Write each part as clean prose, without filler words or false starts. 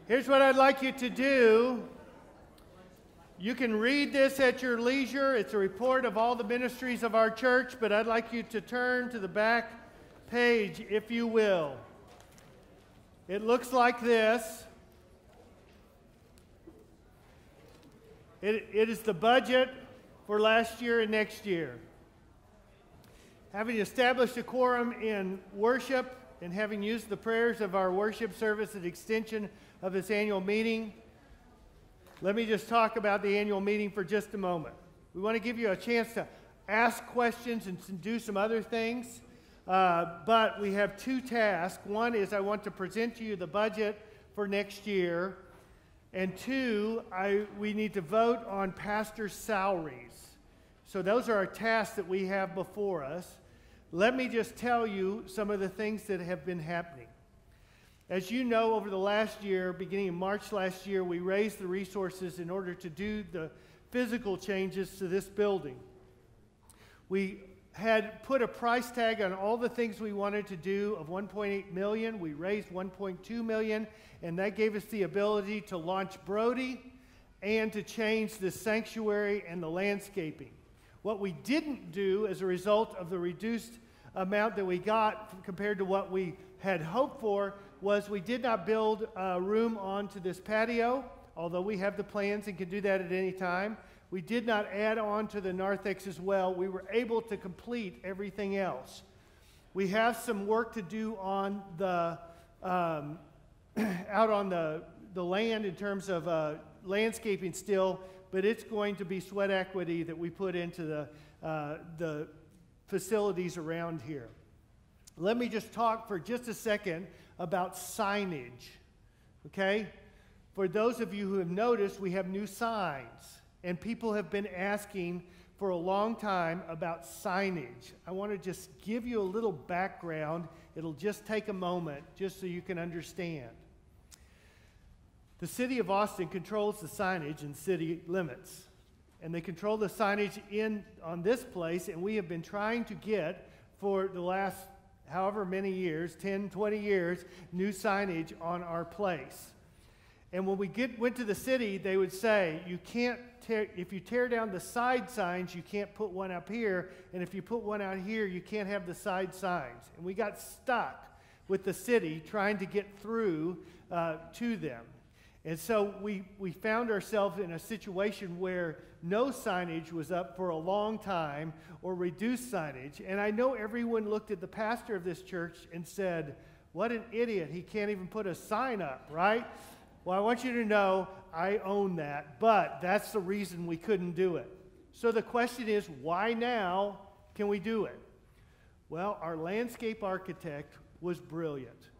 Here's what I'd like you to do. You can read this at your leisure. It's a report of all the ministries of our church, but I'd like you to turn to the back page, if you will. It looks like this. It is the budget for last year and next year. Having established a quorum in worship and having used the prayers of our worship service as an extension of this annual meeting, let me just talk about the annual meeting for just a moment. We want to give you a chance to ask questions and do some other things, but we have two tasks. One is I want to present to you the budget for next year, and two, we need to vote on pastor salaries. So those are our tasks that we have before us. Let me just tell you some of the things that have been happening. As you know, over the last year, beginning in March last year, we raised the resources in order to do the physical changes to this building. We had put a price tag on all the things we wanted to do of $1.8 million. We raised $1.2 million, and that gave us the ability to launch Brody and to change the sanctuary and the landscaping. What we didn't do as a result of the reduced amount that we got compared to what we had hoped for was we did not build a room onto this patio, although we have the plans and can do that at any time. We did not add on to the narthex as well. We were able to complete everything else. We have some work to do on the out on the land in terms of landscaping still, but it's going to be sweat equity that we put into the facilities around here. Let me just talk for just a second about signage, okay? For those of you who have noticed, we have new signs, and people have been asking for a long time about signage. I want to just give you a little background. It'll just take a moment just so you can understand. The city of Austin controls the signage in city limits, and they control the signage on this place, and we have been trying to get for the last however many years, 10, 20 years, new signage on our place. And when we went to the city, they would say, you can't if you tear down the side signs, you can't put one up here, and if you put one out here, you can't have the side signs. And we got stuck with the city trying to get through to them. And so we found ourselves in a situation where no signage was up for a long time or reduced signage. And I know everyone looked at the pastor of this church and said, what an idiot, he can't even put a sign up, right? Well, I want you to know I own that, but that's the reason we couldn't do it. So the question is, why now can we do it? Well, our landscape architect was brilliant.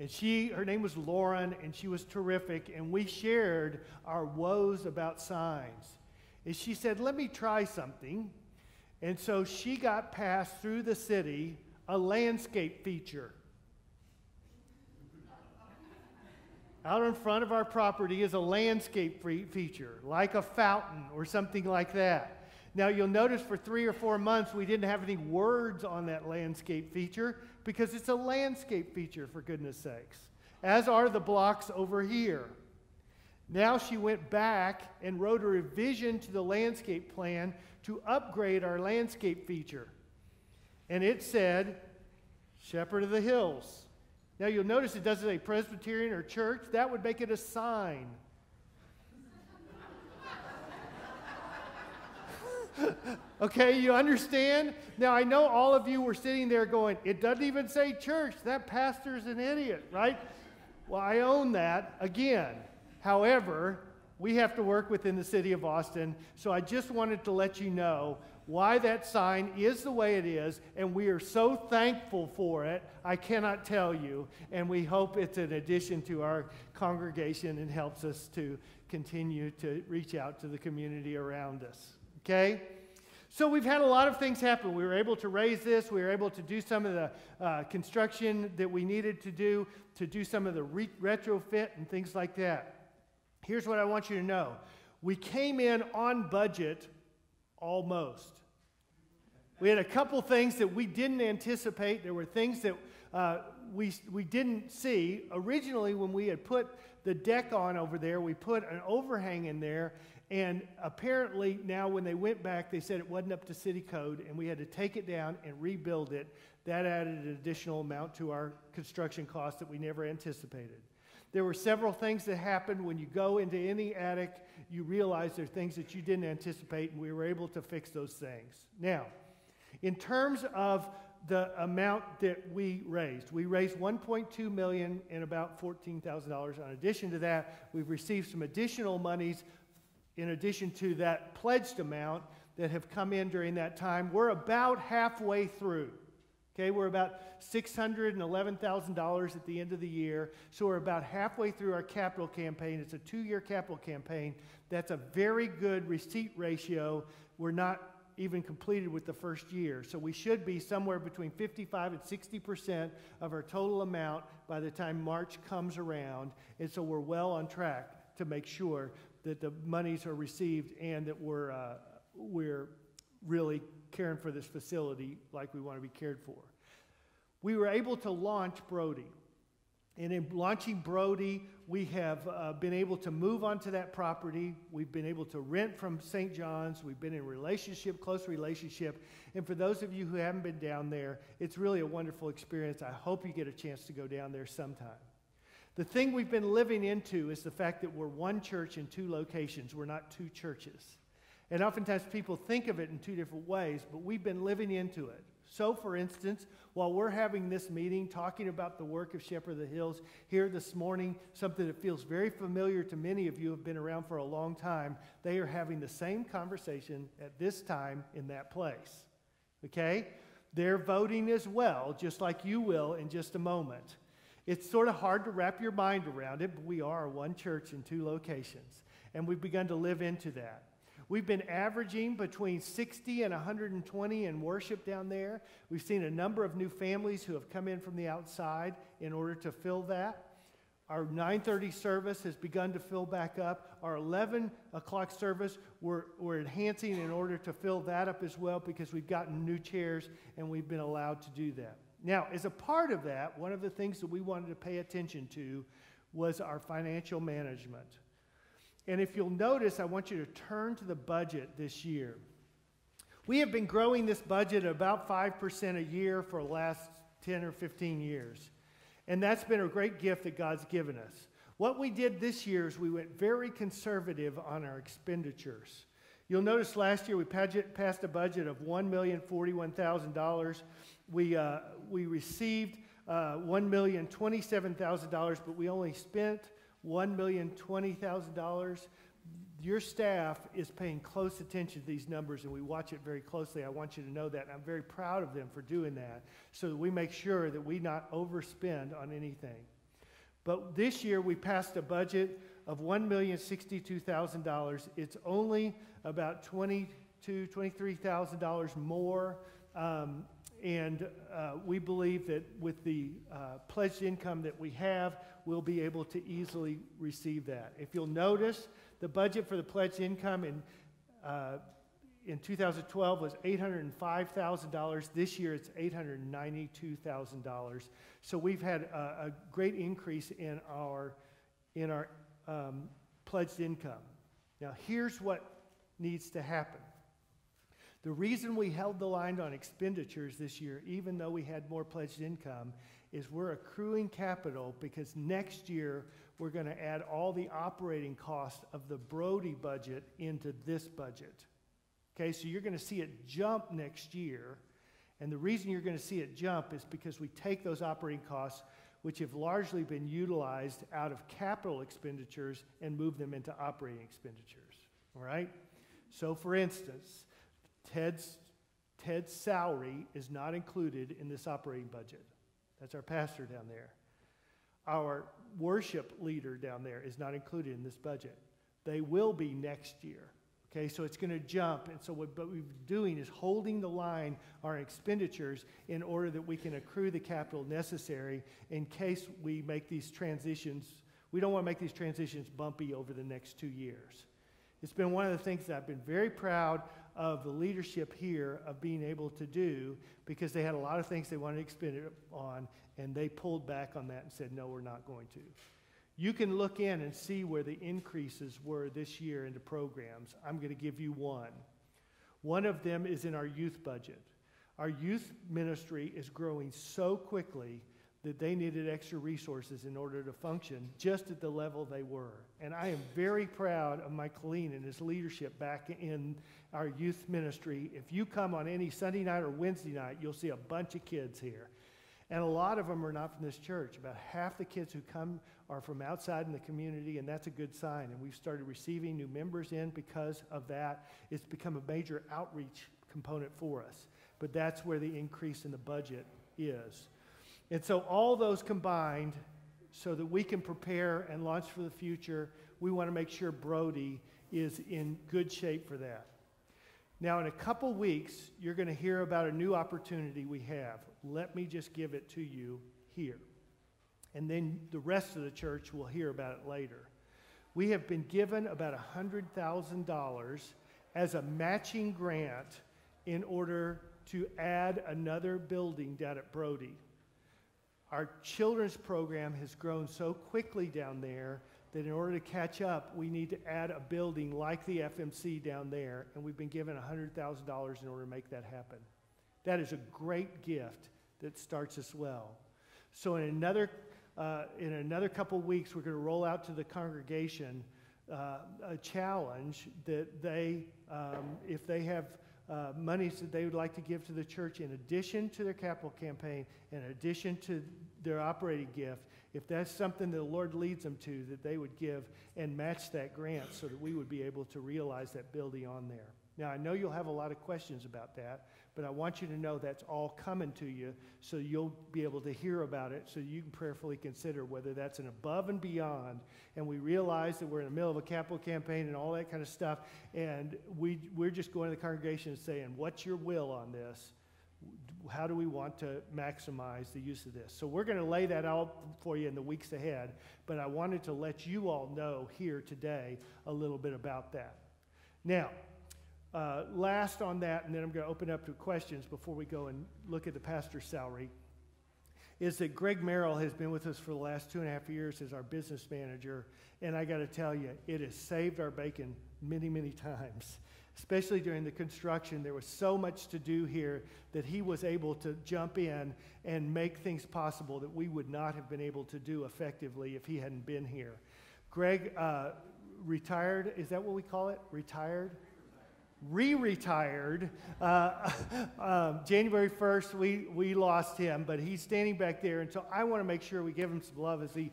And her name was Lauren, and she was terrific, and we shared our woes about signs. And she said, let me try something. And so she got passed through the city a landscape feature. Out in front of our property is a landscape feature, like a fountain or something like that. Now, you'll notice for 3 or 4 months we didn't have any words on that landscape feature because it's a landscape feature, for goodness sakes, as are the blocks over here. Now she went back and wrote a revision to the landscape plan to upgrade our landscape feature. And it said, Shepherd of the Hills. Now, you'll notice it doesn't say Presbyterian or church. That would make it a sign. Okay, you understand? Now, I know all of you were sitting there going, it doesn't even say church. That pastor's an idiot, right? Well, I own that again. However, we have to work within the city of Austin, so I just wanted to let you know why that sign is the way it is, and we are so thankful for it, I cannot tell you, and we hope it's an addition to our congregation and helps us to continue to reach out to the community around us. Okay? So we've had a lot of things happen. We were able to raise this. We were able to do some of the construction that we needed to do some of the retrofit and things like that. Here's what I want you to know. We came in on budget almost. We had a couple things that we didn't anticipate. There were things that we didn't see. Originally, when we had put the deck on over there, we put an overhang in there, and apparently now when they went back, they said it wasn't up to city code, and we had to take it down and rebuild it. That added an additional amount to our construction costs that we never anticipated. There were several things that happened. When you go into any attic, you realize there are things that you didn't anticipate, and we were able to fix those things. Now, in terms of the amount that we raised $1.2 million and about $14,000. In addition to that, we've received some additional monies in addition to that pledged amount that have come in during that time. We're about halfway through. Okay, we're about $611,000 at the end of the year, so we're about halfway through our capital campaign. It's a 2-year capital campaign. That's a very good receipt ratio. We're not even completed with the first year, so we should be somewhere between 55 and 60% of our total amount by the time March comes around, and so we're well on track to make sure that the monies are received and that we're really caring for this facility like we want to be cared for. We were able to launch Brody. And in launching Brody, we have been able to move onto that property. We've been able to rent from St. John's. We've been in close relationship. And for those of you who haven't been down there, it's really a wonderful experience. I hope you get a chance to go down there sometime. The thing we've been living into is the fact that we're one church in 2 locations. We're not 2 churches. And oftentimes people think of it in 2 different ways, but we've been living into it. So, for instance, while we're having this meeting talking about the work of Shepherd of the Hills here this morning, something that feels very familiar to many of you who have been around for a long time, they are having the same conversation at this time in that place. Okay? They're voting as well, just like you will in just a moment. It's sort of hard to wrap your mind around it, but we are one church in 2 locations, and we've begun to live into that. We've been averaging between 60 and 120 in worship down there. We've seen a number of new families who have come in from the outside in order to fill that. Our 9:30 service has begun to fill back up. Our 11 o'clock service, we're enhancing in order to fill that up as well because we've gotten new chairs and we've been allowed to do that. Now, as a part of that, one of the things that we wanted to pay attention to was our financial management. And if you'll notice, I want you to turn to the budget this year. We have been growing this budget at about 5% a year for the last 10 or 15 years. And that's been a great gift that God's given us. What we did this year is we went very conservative on our expenditures. You'll notice last year we passed a budget of $1,041,000. We received $1,027,000, but we only spent $1,020,000. Your staff is paying close attention to these numbers, and we watch it very closely. I want you to know that, and I'm very proud of them for doing that, so that we make sure that we not overspend on anything. But this year we passed a budget of $1,062,000. It's only about $22,000, $23,000 more. And we believe that with the pledged income that we have, we'll be able to easily receive that. If you'll notice, the budget for the pledged income in 2012 was $805,000. This year it's $892,000. So we've had a great increase in our pledged income. Now here's what needs to happen. The reason we held the line on expenditures this year, even though we had more pledged income, is we're accruing capital because next year we're going to add all the operating costs of the Brody budget into this budget. Okay, so you're going to see it jump next year, and the reason you're going to see it jump is because we take those operating costs, which have largely been utilized out of capital expenditures, and move them into operating expenditures. All right? So for instance, Ted's salary is not included in this operating budget. That's our pastor down there. Our worship leader down there is not included in this budget. They will be next year. Okay, so it's going to jump. And so what we're doing is holding the line on our expenditures in order that we can accrue the capital necessary in case we make these transitions. We don't want to make these transitions bumpy over the next 2 years. It's been one of the things that I've been very proud of the leadership here of being able to do, because they had a lot of things they wanted to expend it on, and they pulled back on that and said, no, we're not going to. You can look in and see where the increases were this year into programs. I'm going to give you one. One of them is in our youth budget. Our youth ministry is growing so quickly that they needed extra resources in order to function just at the level they were. And I am very proud of Mike Colleen and his leadership back in our youth ministry. If you come on any Sunday night or Wednesday night, you'll see a bunch of kids here. And a lot of them are not from this church. About half the kids who come are from outside in the community, and that's a good sign. And we've started receiving new members in because of that. It's become a major outreach component for us. But that's where the increase in the budget is. And so all those combined, so that we can prepare and launch for the future, we want to make sure Brody is in good shape for that. Now, in a couple weeks, you're going to hear about a new opportunity we have. Let me just give it to you here. And then the rest of the church will hear about it later. We have been given about $100,000 as a matching grant in order to add another building down at Brody. Our children's program has grown so quickly down there that in order to catch up, we need to add a building like the FMC down there, and we've been given $100,000 in order to make that happen. That is a great gift that starts us well. So in another couple weeks, we're going to roll out to the congregation a challenge that they, if they have monies that they would like to give to the church in addition to their capital campaign, in addition to their operating gift, if that's something that the Lord leads them to, that they would give and match that grant so that we would be able to realize that building on there. Now, I know you'll have a lot of questions about that, but I want you to know that's all coming to you, so you'll be able to hear about it, so you can prayerfully consider whether that's an above and beyond. And we realize that we're in the middle of a capital campaign and all that kind of stuff, and we're just going to the congregation and saying, what's your will on this? How do we want to maximize the use of this? So we're going to lay that out for you in the weeks ahead, but I wanted to let you all know here today a little bit about that. Now, last on that, and then I'm going to open up to questions before we go and look at the pastor's salary, is that Greg Merrill has been with us for the last 2.5 years as our business manager, and I got to tell you, it has saved our bacon many, many times. Especially during the construction, there was so much to do here that he was able to jump in and make things possible that we would not have been able to do effectively if he hadn't been here. Greg retired, is that what we call it? Retired? Re-retired. January 1st, we lost him, but he's standing back there, and so I want to make sure we give him some love as we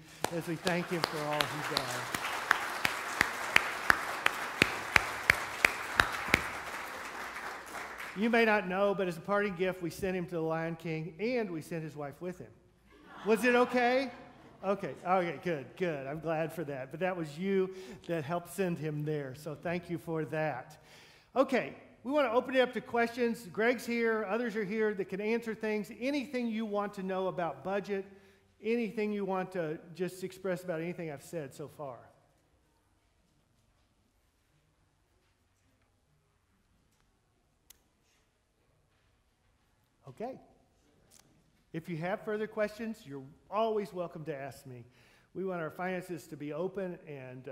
thank him for all he's done. You may not know, but as a parting gift, we sent him to the Lion King, and we sent his wife with him. Was it okay? Okay, good. I'm glad for that. But that was you that helped send him there, so thank you for that. Okay, we want to open it up to questions. Greg's here, others are here that can answer things. Anything you want to know about budget, anything you want to just express about anything I've said so far. Okay. If you have further questions, you're always welcome to ask me. We want our finances to be open and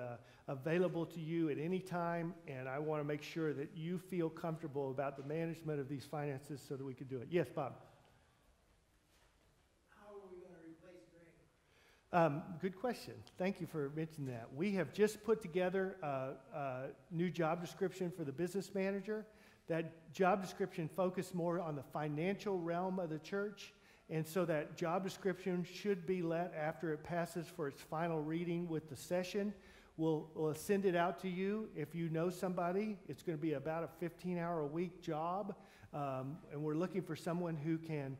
available to you at any time, and I want to make sure that you feel comfortable about the management of these finances so that we can do it. Yes, Bob? How are we going to replace Greg? Good question. Thank you for mentioning that. We have just put together a new job description for the business manager. That job description focused more on the financial realm of the church, and so that job description should be let after it passes for its final reading with the session. We'll send it out to you. If you know somebody, it's going to be about a 15-hour-a-week job, and we're looking for someone who can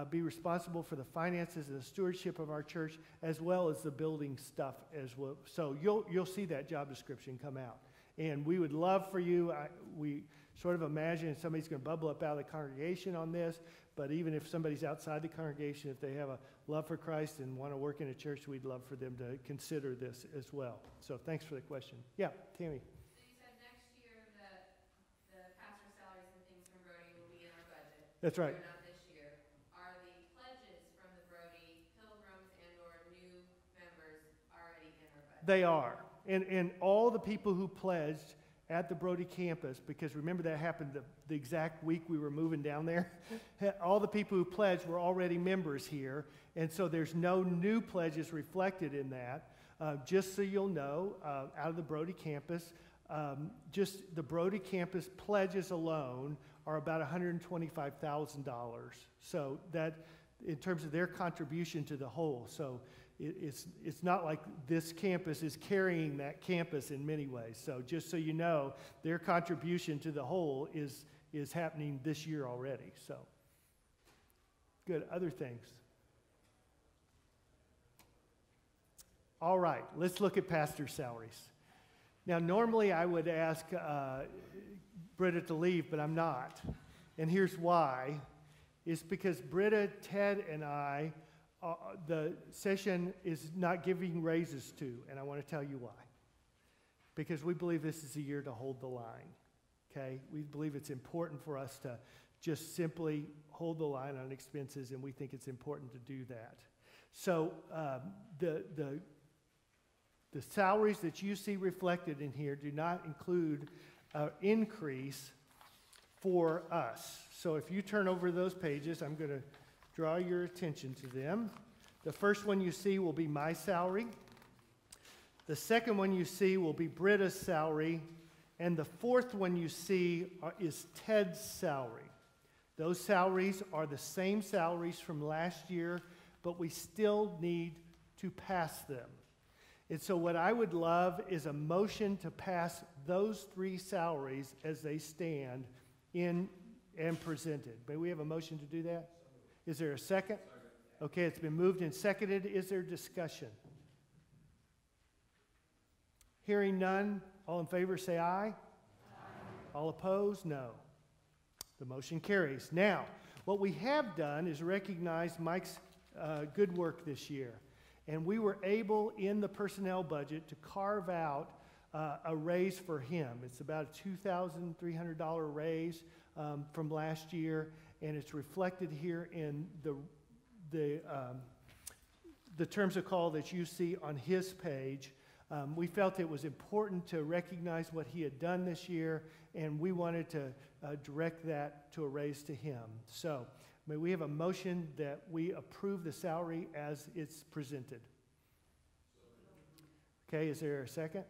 be responsible for the finances and the stewardship of our church, as well as the building stuff as well. So you'll see that job description come out, and we would love for you. We sort of imagine somebody's going to bubble up out of the congregation on this, but even if somebody's outside the congregation, if they have a love for Christ and want to work in a church, we'd love for them to consider this as well. So thanks for the question. Yeah, Tammy. So you said next year the pastor's That's right. Not this year. Are the pledges from the Brody pilgrims and or new members already in our budget? They are. And all the people who pledged at the Brody campus, because remember that happened the exact week we were moving down there, all the people who pledged were already members here, and so there's no new pledges reflected in that. Just so you'll know, out of the Brody campus, just the Brody campus pledges alone are about $125,000. So that, in terms of their contribution to the whole, so it's not like this campus is carrying that campus in many ways. So just so you know, their contribution to the whole is happening this year already. So good. Other things. All right, let's look at pastor salaries. Now, normally I would ask Britta to leave, but I'm not. And here's why. It's because Britta, Ted, and I, the session is not giving raises to, and I want to tell you why. Because we believe this is a year to hold the line, okay? We believe it's important for us to just simply hold the line on expenses, and we think it's important to do that. So the salaries that you see reflected in here do not include an increase for us. So if you turn over those pages, I'm going to draw your attention to them. The first one you see will be my salary. The second one you see will be Britta's salary. And the fourth one you see is Ted's salary. Those salaries are the same salaries from last year, but we still need to pass them. And so what I would love is a motion to pass those three salaries as they stand in and presented. May we have a motion to do that? Is there a second? Okay, it's been moved and seconded. Is there discussion? Hearing none, all in favor say aye. Aye. All opposed, no. The motion carries. Now, what we have done is recognize Mike's good work this year. And we were able, in the personnel budget, to carve out a raise for him. It's about a $2,300 raise from last year, and it's reflected here in the terms of call that you see on his page. We felt it was important to recognize what he had done this year, and we wanted to direct that to a raise to him. So, may we have a motion that we approve the salary as it's presented? Okay, is there a second?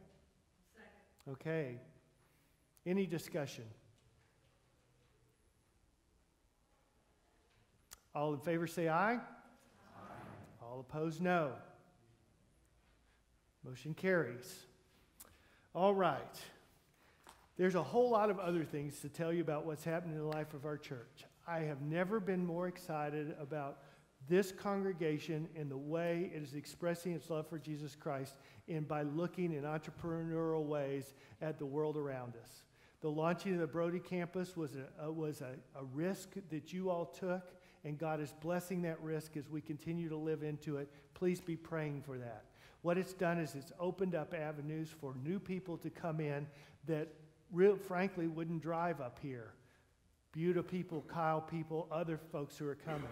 Second. Okay. Any discussion? All in favor say aye. Aye. All opposed, no. Motion carries. All right. There's a whole lot of other things to tell you about what's happening in the life of our church. I have never been more excited about this congregation and the way it is expressing its love for Jesus Christ and by looking in entrepreneurial ways at the world around us. The launching of the Brody campus was a risk that you all took, and God is blessing that risk as we continue to live into it. Please be praying for that. What it's done is it's opened up avenues for new people to come in that frankly wouldn't drive up here. Buda people, Kyle people, other folks who are coming.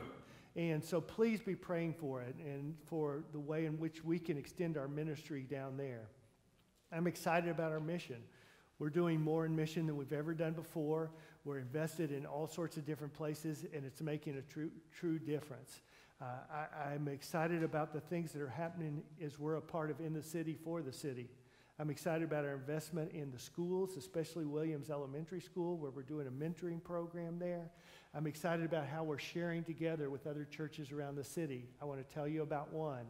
And so please be praying for it and for the way in which we can extend our ministry down there. I'm excited about our mission. We're doing more in mission than we've ever done before. We're invested in all sorts of different places, and it's making a true difference. I'm excited about the things that are happening as we're a part of In the City for the City. I'm excited about our investment in the schools, especially Williams Elementary School, where we're doing a mentoring program there. I'm excited about how we're sharing together with other churches around the city. I want to tell you about one.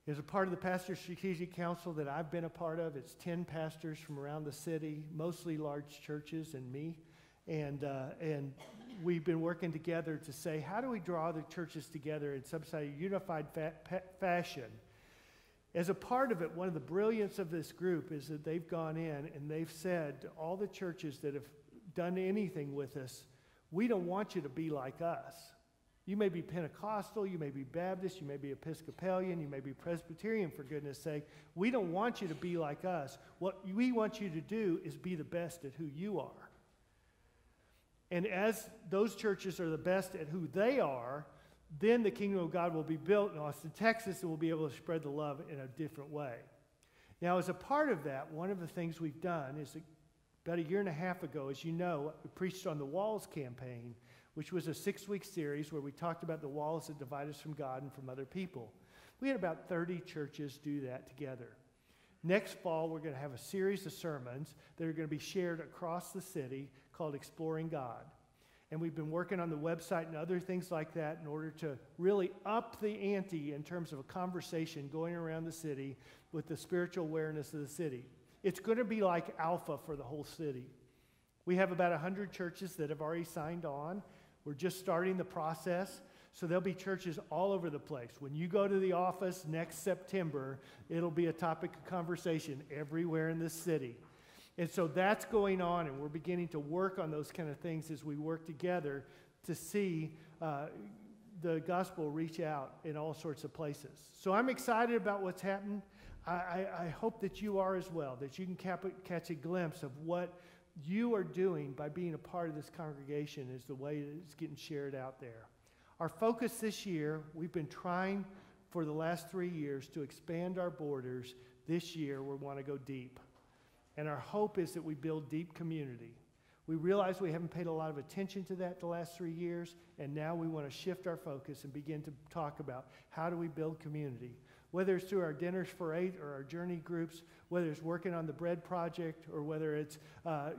As a part of the Pastor Strategic Council that I've been a part of, it's 10 pastors from around the city, mostly large churches and me. And we've been working together to say, how do we draw the churches together in some sort of unified fashion? As a part of it, one of the brilliance of this group is that they've gone in and they've said to all the churches that have done anything with us, we don't want you to be like us. You may be Pentecostal, you may be Baptist, you may be Episcopalian, you may be Presbyterian, for goodness sake. We don't want you to be like us. What we want you to do is be the best at who you are. And as those churches are the best at who they are, then the kingdom of God will be built in Austin, Texas, and we'll be able to spread the love in a different way. Now, as a part of that, one of the things we've done is about a year and a half ago, as you know, we preached on the Walls campaign, which was a 6-week series where we talked about the walls that divide us from God and from other people. We had about 30 churches do that together. Next fall, we're going to have a series of sermons that are going to be shared across the city called Exploring God. And we've been working on the website and other things like that in order to really up the ante in terms of a conversation going around the city with the spiritual awareness of the city. It's going to be like Alpha for the whole city. We have about 100 churches that have already signed on. We're just starting the process. So there'll be churches all over the place. When you go to the office next September, it'll be a topic of conversation everywhere in this city. And so that's going on, and we're beginning to work on those kind of things as we work together to see the gospel reach out in all sorts of places. So I'm excited about what's happened. I hope that you are as well, that you can catch a glimpse of what you are doing by being a part of this congregation is the way that it's getting shared out there. Our focus this year, we've been trying for the last 3 years to expand our borders. This year, we want to go deep. And our hope is that we build deep community. We realize we haven't paid a lot of attention to that the last 3 years, and now we want to shift our focus and begin to talk about how do we build community. Whether it's through our Dinners for 8 or our journey groups, whether it's working on the bread project or whether it's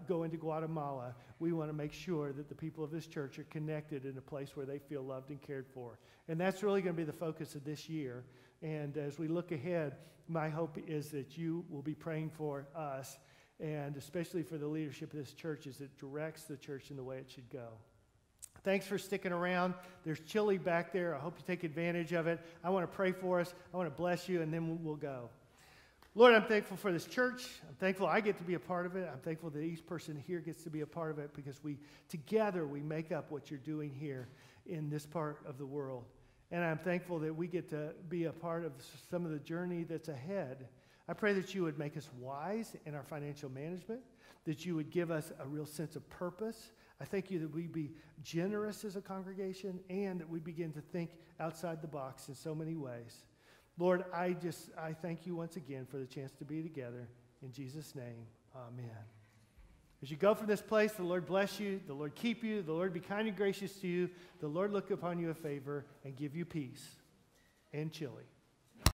going to Guatemala, we want to make sure that the people of this church are connected in a place where they feel loved and cared for. And that's really going to be the focus of this year. And as we look ahead, my hope is that you will be praying for us, and especially for the leadership of this church as it directs the church in the way it should go. Thanks for sticking around. There's chili back there. I hope you take advantage of it. I want to pray for us. I want to bless you, and then we'll go. Lord, I'm thankful for this church. I'm thankful I get to be a part of it. I'm thankful that each person here gets to be a part of it because together we make up what you're doing here in this part of the world. And I'm thankful that we get to be a part of some of the journey that's ahead. I pray that you would make us wise in our financial management, that you would give us a real sense of purpose. I thank you that we be generous as a congregation and that we begin to think outside the box in so many ways. Lord, I thank you once again for the chance to be together. In Jesus' name, amen. As you go from this place, the Lord bless you, the Lord keep you, the Lord be kind and gracious to you, the Lord look upon you a favor and give you peace and chili.